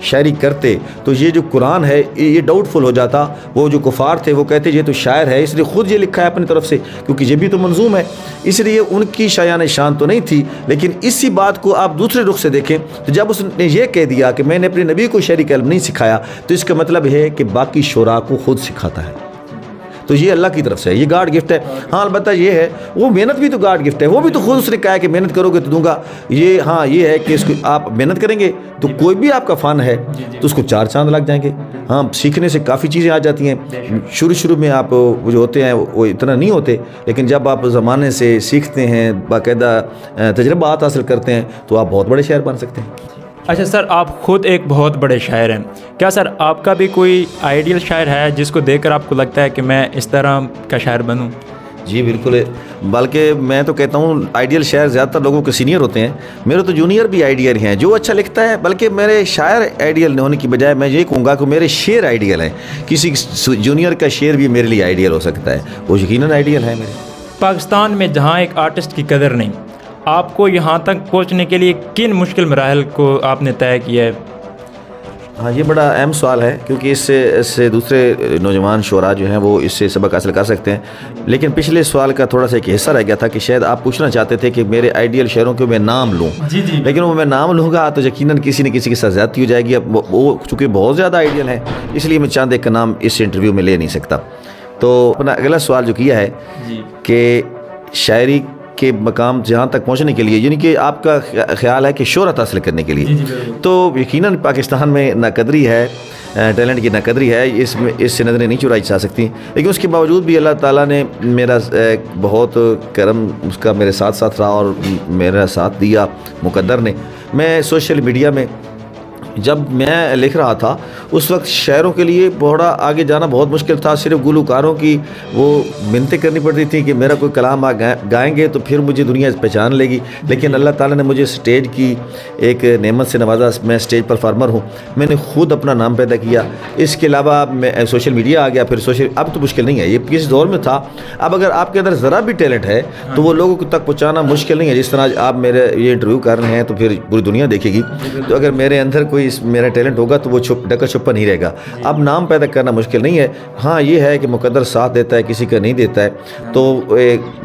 شاعری کرتے تو یہ جو قرآن ہے یہ ڈاؤٹ فل ہو جاتا. وہ جو کفار تھے وہ کہتے یہ تو شاعر ہے، اس لیے خود یہ لکھا ہے اپنی طرف سے، کیونکہ یہ بھی تو منظوم ہے. اس لیے ان کی شایان شان تو نہیں تھی. لیکن اسی بات کو آپ دوسرے رخ سے دیکھیں تو جب اس نے یہ کہہ دیا کہ میں نے اپنے نبی کو شعری کا علم نہیں سکھایا، تو اس کا مطلب ہے کہ باقی شعراء کو خود سکھاتا ہے. تو یہ اللہ کی طرف سے ہے، یہ گاڈ گفٹ ہے. ہاں البتہ یہ ہے وہ محنت بھی تو گاڈ گفٹ ہے، وہ بھی تو خود اس نے کہا ہے کہ محنت کرو گے تو دوں گا. یہ ہاں یہ ہے کہ اس کو آپ محنت کریں گے تو کوئی بھی آپ کا فن ہے تو اس کو 4 چاند لگ جائیں گے. ہاں سیکھنے سے کافی چیزیں آ جاتی ہیں. شروع میں آپ جو ہوتے ہیں وہ اتنا نہیں ہوتے، لیکن جب آپ زمانے سے سیکھتے ہیں، باقاعدہ تجربات حاصل کرتے ہیں تو آپ بہت بڑے شاعر بن سکتے ہیں. اچھا سر، آپ خود ایک بہت بڑے شاعر ہیں. کیا سر آپ کا بھی کوئی آئیڈیل شاعر ہے جس کو دیکھ کر آپ کو لگتا ہے کہ میں اس طرح کا شاعر بنوں؟ جی بالکل، بلکہ میں تو کہتا ہوں آئیڈیل شاعر زیادہ تر لوگوں کے سینئر ہوتے ہیں. میرے تو جونیئر بھی آئیڈیل ہیں جو اچھا لکھتا ہے، بلکہ میرے شاعر آئیڈیل ہونے کی بجائے میں یہ کہوں گا کہ میرے شعر آئیڈیل ہیں. کسی جونیئر کا شعر بھی میرے لیے آئیڈیل ہو سکتا ہے، وہ یقیناً آئیڈیل ہے میرے. پاکستان میں جہاں ایک آرٹسٹ کی قدر نہیں، آپ کو یہاں تک پہنچنے کے لیے کن مشکل مراحل کو آپ نے طے کیا ہے؟ ہاں یہ بڑا اہم سوال ہے، کیونکہ اس سے دوسرے نوجوان شعراء جو ہیں وہ اس سے سبق حاصل کر سکتے ہیں. لیکن پچھلے سوال کا تھوڑا سا ایک حصہ رہ گیا تھا کہ شاید آپ پوچھنا چاہتے تھے کہ میرے آئیڈیل شعروں کے میں نام لوں. جی جی. لیکن وہ میں نام لوں گا تو یقیناً کسی نہ کسی کے ساتھ زیادتی ہو جائے گی. اب وہ چونکہ بہت زیادہ آئیڈیل ہیں، اس لیے میں چاند ایک کا نام اس انٹرویو میں لے نہیں سکتا. تو اپنا اگلا سوال جو کیا ہے کہ شاعری کے مقام جہاں تک پہنچنے کے لیے، یعنی کہ آپ کا خیال ہے کہ شہرت حاصل کرنے کے لیے، تو یقیناً پاکستان میں ناقدری ہے، ٹیلنٹ کی ناقدری ہے. اس سے نظریں نہیں چرائی جا سکتی. لیکن اس کے باوجود بھی اللہ تعالیٰ نے میرا بہت کرم اس کا میرے ساتھ رہا اور میرا ساتھ دیا مقدر نے. میں سوشل میڈیا میں جب میں لکھ رہا تھا اس وقت شاعروں کے لیے بہت آگے جانا بہت مشکل تھا. صرف گلوکاروں کی وہ منتیں کرنی پڑتی تھیں کہ میرا کوئی کلام گائیں گے تو پھر مجھے دنیا پہچان لے گی. لیکن اللہ تعالیٰ نے مجھے اسٹیج کی ایک نعمت سے نوازا. میں اسٹیج پرفارمر ہوں، میں نے خود اپنا نام پیدا کیا. اس کے علاوہ میں سوشل میڈیا آ گیا. پھر اب تو مشکل نہیں ہے، یہ کس دور میں تھا. اب اگر آپ کے اندر ذرا بھی ٹیلنٹ ہے تو وہ لوگوں تک پہنچانا مشکل نہیں ہے. جس طرح آپ میرے یہ انٹرویو کر رہے ہیں تو پھر پوری دنیا دیکھے گی. تو اگر میرے اندر کوئی میرا ٹیلنٹ ہوگا تو وہ ڈکا چھپا نہیں رہے گا. اب نام پیدا کرنا مشکل نہیں ہے. ہاں یہ ہے کہ مقدر ساتھ دیتا ہے، کسی کا نہیں دیتا ہے. تو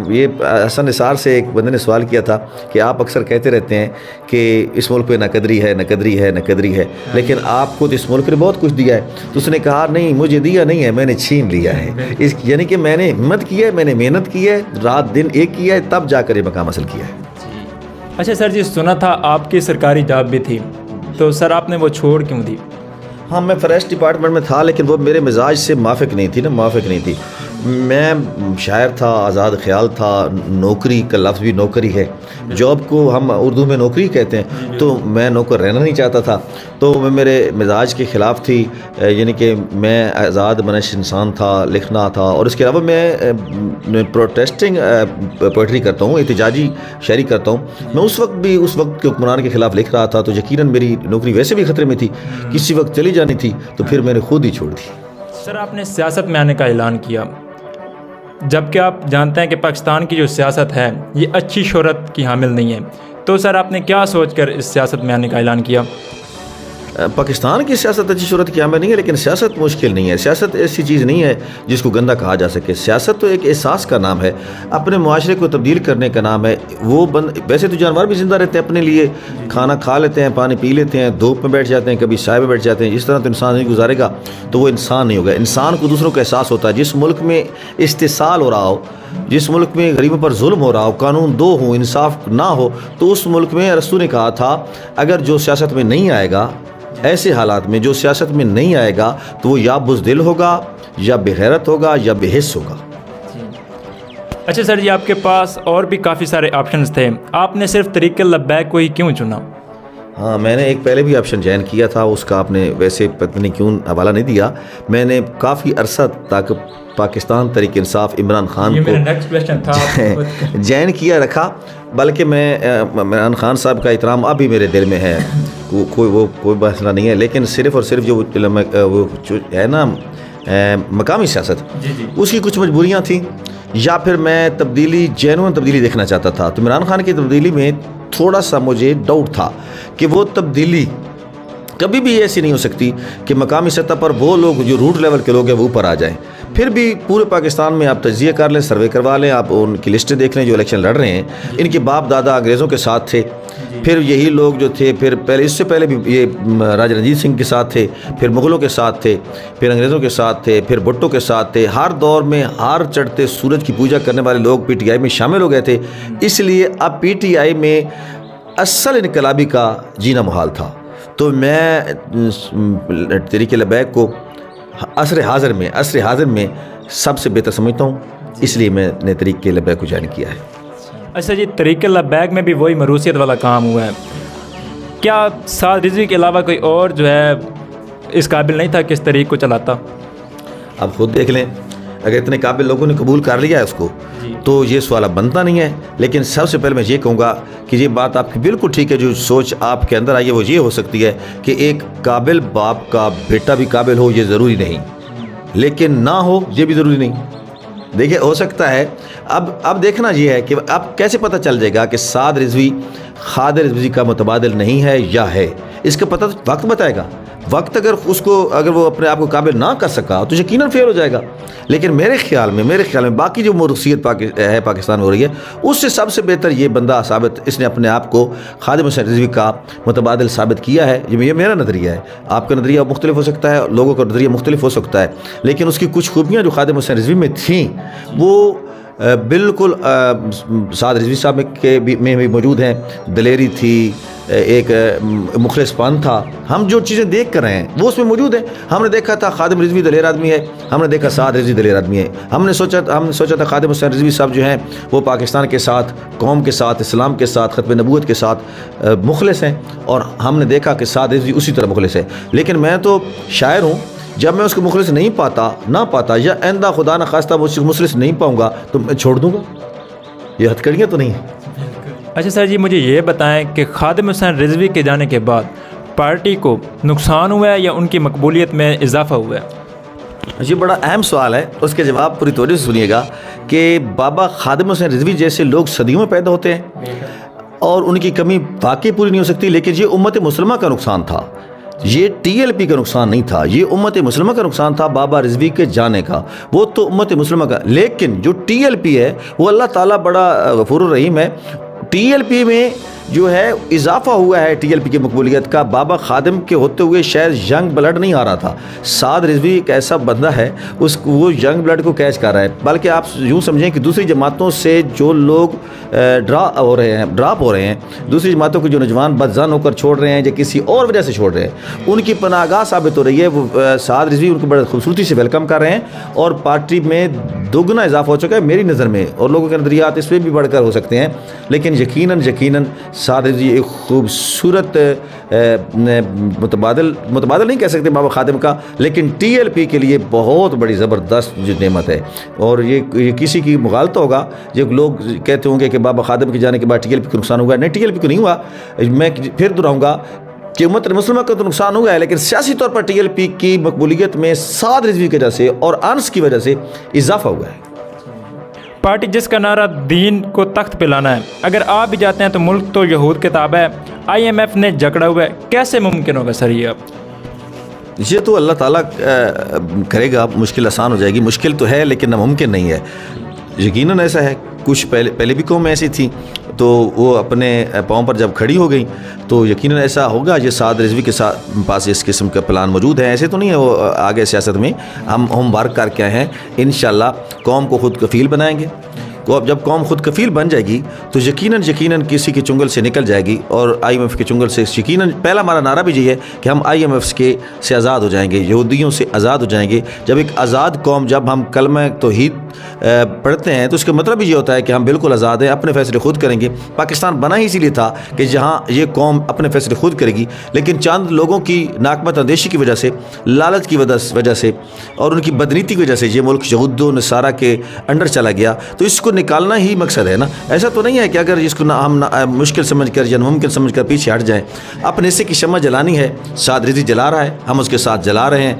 یہ حسن نثار سے ایک بندے نے سوال کیا تھا کہ آپ اکثر کہتے رہتے ہیں کہ اس ملک پہ ناقدری ہے، ناقدری ہے، ناقدری ہے، لیکن آپ کو اس ملک نے بہت کچھ دیا ہے. تو اس نے کہا نہیں، مجھے دیا نہیں ہے، میں نے چھین لیا ہے. یعنی کہ میں نے ہمت کی ہے، میں نے محنت کی ہے، رات دن ایک کیا ہے، تب جا کر یہ مقام حاصل کیا ہے. اچھا سر جی، سنا تھا آپ کی سرکاری جاب بھی تھی، تو سر آپ نے وہ چھوڑ کیوں دی؟ ہاں میں فریسٹ ڈپارٹمنٹ میں تھا، لیکن وہ میرے مزاج سے موافق نہیں تھی. میں شاعر تھا، آزاد خیال تھا. نوکری کا لفظ بھی نوکری ہے، جاب کو ہم اردو میں نوکری کہتے ہیں. تو میں نوکر رہنا نہیں چاہتا تھا. تو میں میرے مزاج کے خلاف تھی. یعنی کہ میں آزاد منش انسان تھا، لکھنا تھا. اور اس کے علاوہ میں پروٹیسٹنگ پوئٹری کرتا ہوں، احتجاجی شاعری کرتا ہوں. میں اس وقت کے حکمران کے خلاف لکھ رہا تھا. تو یقیناً میری نوکری ویسے بھی خطرے میں تھی، کسی وقت چلی جانی تھی. تو پھر میں نے خود ہی چھوڑ دی. سر آپ نے سیاست میں آنے کا اعلان کیا، جبکہ آپ جانتے ہیں کہ پاکستان کی جو سیاست ہے یہ اچھی شہرت کی حامل نہیں ہے. تو سر آپ نے کیا سوچ کر اس سیاست میں آنے کا اعلان کیا؟ پاکستان کی سیاست اچھی صورت کی عمل نہیں ہے، لیکن سیاست مشکل نہیں ہے. سیاست ایسی چیز نہیں ہے جس کو گندہ کہا جا سکے. سیاست تو ایک احساس کا نام ہے، اپنے معاشرے کو تبدیل کرنے کا نام ہے. ویسے تو جانور بھی زندہ رہتے ہیں، اپنے لیے کھانا کھا لیتے ہیں، پانی پی لیتے ہیں، دھوپ میں بیٹھ جاتے ہیں، کبھی سائے میں بیٹھ جاتے ہیں. اس طرح تو انسان نہیں گزارے گا تو وہ انسان نہیں ہوگا. انسان کو دوسروں کا احساس ہوتا ہے. جس ملک میں استحصال ہو رہا ہو، جس ملک میں غریبوں پر ظلم ہو رہا ہو، قانون دو ہوں، انصاف نہ ہو، تو اس ملک میں رسول نے کہا تھا اگر جو سیاست میں نہیں آئے گا، ایسے حالات میں جو سیاست میں نہیں آئے گا تو وہ یا بزدل ہوگا، یا بے غیرت ہوگا، یا بے حس ہوگا. اچھا سر جی، آپ کے پاس اور بھی کافی سارے آپشنز تھے، آپ نے صرف طریق لبیک کو ہی کیوں چنا؟ ہاں میں نے ایک پہلے بھی آپشن جوائن کیا تھا، اس کا آپ نے ویسے پتہ نہیں کیوں حوالہ نہیں دیا. میں نے کافی عرصہ تک پاکستان تحریک انصاف عمران خان کو جوائن کیا رکھا. بلکہ میں عمران خان صاحب کا احترام اب بھی میرے دل میں ہے، کوئی مسئلہ نہیں ہے. لیکن صرف اور صرف جو ہے نا مقامی سیاست، اس کی کچھ مجبوریاں تھیں، یا پھر میں جینوئن تبدیلی دیکھنا چاہتا تھا. تو عمران خان کی تبدیلی میں تھوڑا سا مجھے ڈاؤٹ تھا کہ وہ تبدیلی کبھی بھی ایسی نہیں ہو سکتی کہ مقامی سطح پر وہ لوگ جو روٹ لیول کے لوگ ہیں وہ اوپر آ جائیں. پھر بھی پورے پاکستان میں آپ تجزیہ کر لیں, سروے کروا لیں, آپ ان کی لسٹیں دیکھ لیں جو الیکشن لڑ رہے ہیں. ان کے باپ دادا انگریزوں کے ساتھ تھے, پھر یہی لوگ جو تھے پھر پہلے اس سے پہلے بھی یہ راجہ رنجیت سنگھ کے ساتھ تھے, پھر مغلوں کے ساتھ تھے, پھر انگریزوں کے ساتھ تھے, پھر بھٹو کے ساتھ تھے. ہر دور میں ہر چڑھتے سورج کی پوجا کرنے والے لوگ پی ٹی آئی میں شامل ہو گئے تھے. اس لیے اب پی ٹی آئی میں اصل انقلابی کا جینا محال تھا. تو میں تحریک لبیک کو عصر حاضر میں سب سے بہتر سمجھتا ہوں, اس لیے میں نے تحریک لبیک کو جوائن کیا ہے. اچھا جی, تحریک لبیک میں بھی وہی مروثیت والا کام ہوا ہے, کیا سعد رضوی کے علاوہ کوئی اور جو ہے اس قابل نہیں تھا کہ اس تحریک کو چلاتا؟ آپ خود دیکھ لیں, اگر اتنے قابل لوگوں نے قبول کر لیا ہے اس کو تو یہ سوال اب بنتا نہیں ہے. لیکن سب سے پہلے میں یہ کہوں گا کہ یہ بات آپ کی بالکل ٹھیک ہے, جو سوچ آپ کے اندر آئی ہے وہ یہ ہو سکتی ہے کہ ایک قابل باپ کا بیٹا بھی قابل ہو, یہ ضروری نہیں, لیکن نہ ہو یہ بھی ضروری نہیں. دیکھیں ہو سکتا ہے, اب دیکھنا یہ ہے کہ اب کیسے پتہ چل جائے گا کہ سعد رضوی خادر رضوی کا متبادل نہیں ہے یا ہے. اس کا پتہ وقت بتائے گا. وقت اگر وہ اپنے آپ کو قابل نہ کر سکا تو یقیناً فیل ہو جائے گا. لیکن میرے خیال میں باقی جو موروثیت ہے پاکستان میں ہو رہی ہے, اس سے سب سے بہتر یہ بندہ اس نے اپنے آپ کو خادم حسین رضوی کا متبادل ثابت کیا ہے. یہ میرا نظریہ ہے, آپ کا نظریہ مختلف ہو سکتا ہے, لوگوں کا نظریہ مختلف ہو سکتا ہے, لیکن اس کی کچھ خوبیاں جو خادم حسین رضوی میں تھیں وہ بالکل سعد رضوی صاحب میں بھی موجود ہیں. دلیری تھی, ایک مخلص پن تھا. ہم جو چیزیں دیکھ کر رہے ہیں وہ اس میں موجود ہیں. ہم نے دیکھا تھا خادم رضوی دلیر آدمی ہے, ہم نے دیکھا سعد رضوی دلیر آدمی ہے. ہم نے سوچا تھا خادم حسین رضوی صاحب جو ہیں وہ پاکستان کے ساتھ, قوم کے ساتھ, اسلام کے ساتھ, ختم نبوت کے ساتھ مخلص ہیں, اور ہم نے دیکھا کہ سعد رضوی اسی طرح مخلص ہے. لیکن میں تو شاعر ہوں, جب میں اس کو مخلص نہیں پاتا یا آئندہ خدا نہ خواستہ وہ مخلص نہیں پاؤں گا تو میں چھوڑ دوں گا. یہ ہتھ کڑیاں تو نہیں ہیں. اچھا سر جی, مجھے یہ بتائیں کہ خادم حسین رضوی کے جانے کے بعد پارٹی کو نقصان ہوا ہے یا ان کی مقبولیت میں اضافہ ہوا ہے؟ یہ بڑا اہم سوال ہے, اس کے جواب پوری توجہ سے سنیے گا. کہ بابا خادم حسین رضوی جیسے لوگ صدیوں میں پیدا ہوتے ہیں اور ان کی کمی واقعی پوری نہیں ہو سکتی, لیکن یہ امت مسلمہ کا نقصان تھا, یہ ٹی ایل پی کا نقصان نہیں تھا, یہ امت مسلمہ کا نقصان تھا بابا رضوی کے جانے کا. وہ تو امت مسلمہ کا, لیکن جو ٹی ایل پی ہے وہ اللہ تعالیٰ بڑا غفور الرحیم ہے. ٹی ایل پی میں جو ہے اضافہ ہوا ہے ٹی ایل پی کی مقبولیت کا. بابا خادم کے ہوتے ہوئے شاید ینگ بلڈ نہیں آ رہا تھا. سعد رضوی ایک ایسا بندہ ہے وہ ینگ بلڈ کو کیچ کر رہا ہے. بلکہ آپ یوں سمجھیں کہ دوسری جماعتوں سے جو لوگ ڈراپ ہو رہے ہیں, دوسری جماعتوں کے جو نوجوان بدظن ہو کر چھوڑ رہے ہیں یا کسی اور وجہ سے چھوڑ رہے ہیں, ان کی پناہ گاہ ثابت ہو رہی ہے. وہ سعد رضوی ان کو بڑے خوبصورتی سے ویلکم کر رہے ہیں اور پارٹی میں دوگنا اضافہ ہو چکا ہے میری نظر میں, اور لوگوں کے نظریات اس پہ بھی بڑھ کر ہو سکتے ہیں. لیکن یقیناً سعد رضوی ایک خوبصورت متبادل نہیں کہہ سکتے بابا خادم کا, لیکن ٹی ایل پی کے لیے بہت بڑی زبردست جو نعمت ہے. اور یہ کسی کی مغالطہ ہوگا جب لوگ کہتے ہوں گے کہ بابا خادم کے جانے کے بعد ٹی ایل پی کو نقصان ہوا. نہیں, ٹی ایل پی کو نہیں ہوا. میں پھر دہراؤں گا کہ امت مسلمہ کا تو نقصان ہوا ہے, لیکن سیاسی طور پر ٹی ایل پی کی مقبولیت میں سعد رضوی کی وجہ سے اور انس کی وجہ سے اضافہ ہوا ہے. پارٹی جس کا نعرہ دین کو تخت پہ لانا ہے, اگر آپ بھی جاتے ہیں تو ملک تو یہود کے تابع ہے, آئی ایم ایف نے جکڑا ہوا ہے, کیسے ممکن ہوگا سر یہ؟ یہ تو اللہ تعالیٰ کرے گا, مشکل آسان ہو جائے گی. مشکل تو ہے لیکن ناممکن نہیں ہے. یقیناً ایسا ہے, کچھ پہلے بھی قوم ایسی تھی تو وہ اپنے پاؤں پر جب کھڑی ہو گئی تو یقیناً ایسا ہوگا. یہ سعد رضوی کے پاس اس قسم کا پلان موجود ہے, ایسے تو نہیں ہے وہ آگے سیاست میں ہم ورک کر کے آئے ہیں. انشاءاللہ قوم کو خود کفیل بنائیں گے. جب قوم خود کفیل بن جائے گی تو یقیناً کسی کے چنگل سے نکل جائے گی, اور آئی ایم ایف کے چنگل سے یقیناً پہلا ہمارا نعرہ بھی یہ ہے کہ ہم آئی ایم ایف سے آزاد ہو جائیں گے, یہودیوں سے آزاد ہو جائیں گے. جب ایک آزاد قوم, جب ہم کلمہ توحید پڑھتے ہیں تو اس کا مطلب یہ ہوتا ہے کہ ہم بالکل آزاد ہیں, اپنے فیصلے خود کریں گے. پاکستان بنا ہی اسی لیے تھا کہ جہاں یہ قوم اپنے فیصلے خود کرے گی, لیکن چند لوگوں کی ناکمت اندیشی کی وجہ سے, لالچ کی وجہ سے اور ان کی بدنیتی کی وجہ سے یہ ملک یہود و نصارہ کے انڈر چلا گیا. تو اس کو نکالنا ہی مقصد ہے نا. ایسا تو نہیں ہے کہ اگر اس کو ہم مشکل سمجھ کر یا ناممکن سمجھ کر پیچھے ہٹ جائیں. اپنے حصے کی شمع جلانی ہے. سعد رضوی جلا رہا ہے, ہم اس کے ساتھ جلا رہے ہیں.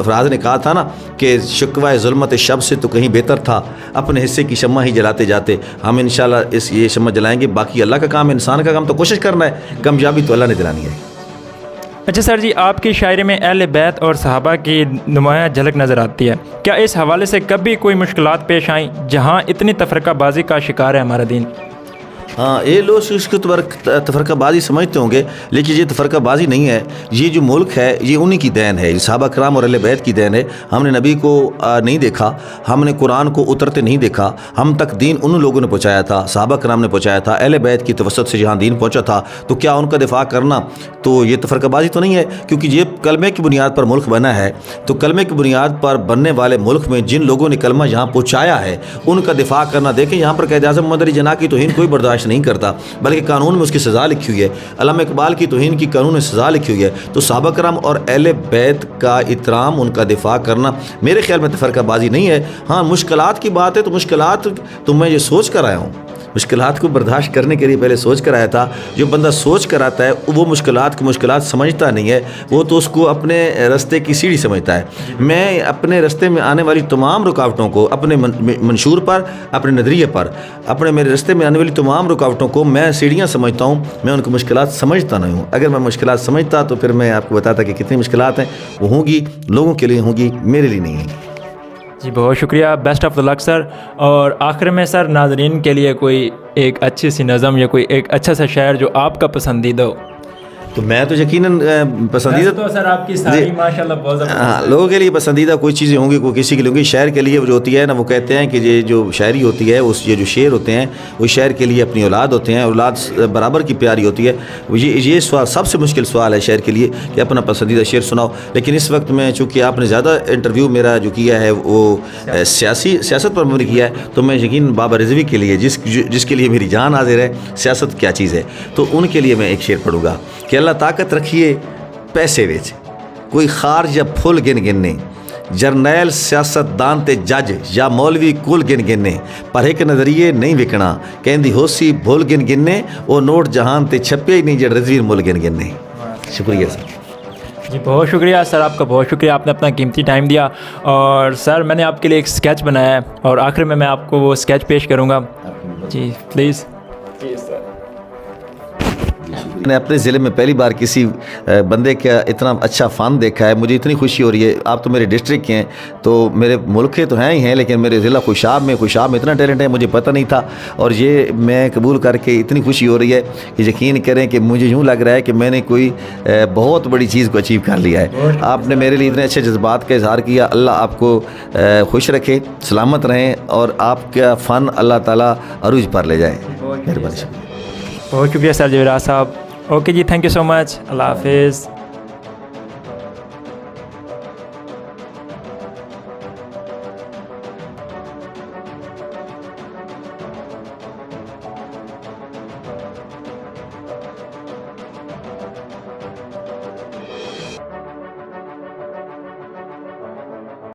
فراز نے کہا تھا نا کہ شکوہ ظلمت شب سے تو کہیں بہتر تھا, اپنے حصے کی شمع ہی جلاتے جاتے. ہم انشاءاللہ یہ شمع جلائیں گے. باقی اللہ کا کام ہے, انسان کا کام تو کوشش کرنا ہے, کامیابی تو اللہ نے دلانی ہے. اچھا سر جی، آپ کی شاعری میں اہل بیت اور صحابہ کی نمایاں جھلک نظر آتی ہے، کیا اس حوالے سے کبھی کوئی مشکلات پیش آئیں جہاں اتنی تفرقہ بازی کا شکار ہے ہمارا دین؟ ہاں، یہ لوگ اس کو تفرقہ بازی سمجھتے ہوں گے، لیکن یہ تفرقہ بازی نہیں ہے. یہ جو ملک ہے یہ انہی کی دین ہے، صحابہ کرام اور اہل بیت کی دین ہے. ہم نے نبی کو نہیں دیکھا، ہم نے قرآن کو اترتے نہیں دیکھا، ہم تک دین ان لوگوں نے پہنچایا تھا، صحابہ کرام نے پہنچایا تھا، اہل بیت کی توسط سے جہاں دین پہنچا تھا. تو کیا ان کا دفاع کرنا تو یہ تفرقہ بازی تو نہیں ہے؟ کیونکہ یہ کلمے کی بنیاد پر ملک بنا ہے. تو کلمے کی بنیاد پر بننے والے ملک میں جن لوگوں نے کلمہ یہاں پہنچایا ہے ان کا دفاع کرنا، دیکھیں یہاں پر قائد اعظم محمد علی جناح کی توہین کوئی برداشت نہیں کرتا، بلکہ قانون میں اس کی سزا لکھی ہوئی ہے. علامہ اقبال کی توہین کی قانون میں سزا لکھی ہوئی ہے. تو صحابہ کرام اور اہل بیت کا احترام، ان کا دفاع کرنا میرے خیال میں تفرقہ بازی نہیں ہے. ہاں، مشکلات کی بات ہے تو مشکلات تو میں یہ سوچ کر آیا ہوں، مشکلات کو برداشت کرنے کے لیے پہلے سوچ کر آیا تھا. جو بندہ سوچ کر آتا ہے وہ مشکلات کی مشکلات سمجھتا نہیں ہے، وہ تو اس کو اپنے رستے کی سیڑھی سمجھتا ہے. میں اپنے رستے میں آنے والی تمام رکاوٹوں کو، اپنے منشور پر، اپنے نظریے پر، اپنے میرے رستے میں آنے والی تمام رکاوٹوں کو میں سیڑھیاں سمجھتا ہوں. میں ان کو مشکلات سمجھتا نہیں ہوں. اگر میں مشکلات سمجھتا تو پھر میں آپ کو بتاتا کہ کتنی مشکلات ہیں. وہ ہوں گی لوگوں کے لیے، ہوں گی میرے لیے نہیں ہیں. جی بہت شکریہ، بیسٹ آف دا لک سر. اور آخر میں سر ناظرین کے لیے کوئی ایک اچھی سی نظم یا کوئی ایک اچھا سا شعر جو آپ کا پسندیدہ ہو. تو میں تو یقیناً پسندیدہ تو سر آپ کی ساری ماشاءاللہ بہت زبردست. ہاں، لوگوں کے لیے پسندیدہ کوئی چیزیں ہوں گی، کوئی کسی کے لیے ہوں گی. شاعر کے لیے جو ہوتی ہے نا، وہ کہتے ہیں کہ یہ جو شاعری ہوتی ہے، یہ جو شعر ہوتے ہیں وہ شاعر کے لیے اپنی اولاد ہوتے ہیں، اولاد برابر کی پیاری ہوتی ہے. یہ سوال سب سے مشکل سوال ہے شاعر کے لیے کہ اپنا پسندیدہ شعر سناؤ. لیکن اس وقت میں چونکہ آپ نے زیادہ انٹرویو میرا جو کیا ہے وہ سیاست پر مبنی کیا ہے، تو میں یقین بابا رضوی کے لیے جس کے لیے میری جان حاضر ہے، سیاست کیا چیز ہے، تو ان کے لیے میں ایک شعر پڑھوں گا کہ اللہ طاقت رکھیے پیسے وچ، کوئی خارج یا پھل گن گننے، جرنیل سیاست دان تے جج یا مولوی کل گن گننے، پر ایک نظریے نہیں وکنا، کہندی ہوسی بھول گن گننے، وہ نوٹ جہان تے چھپے ہی نہیں جڑ رضوی مل گن گننے. شکریہ سر. جی بہت شکریہ سر، آپ کا بہت شکریہ، آپ نے اپنا قیمتی ٹائم دیا. اور سر میں نے آپ کے لیے ایک اسکیچ بنایا ہے اور آخر میں آپ کو وہ اسکیچ پیش کروں گا. جی پلیز. میں نے اپنے ضلع میں پہلی بار کسی بندے کا اتنا اچھا فن دیکھا ہے. مجھے اتنی خوشی ہو رہی ہے. آپ تو میرے ڈسٹرکٹ کے ہیں، تو میرے ملک کے تو ہیں ہی ہیں، لیکن میرے ضلع خوشاب میں اتنا ٹیلنٹ ہے مجھے پتہ نہیں تھا. اور یہ میں قبول کر کے اتنی خوشی ہو رہی ہے کہ یقین کریں کہ مجھے یوں لگ رہا ہے کہ میں نے کوئی بہت بڑی چیز کو اچیو کر لیا ہے. آپ نے میرے لیے اتنے اچھے جذبات کا اظہار کیا. اللہ آپ کو خوش رکھے، سلامت رہیں، اور آپ کا فن اللہ تعالیٰ عروج پر لے جائے. مہربانی. بہت شکریہ سر جویراج صاحب. اوکے جی، تھینک یو سو مچ. اللہ حافظ.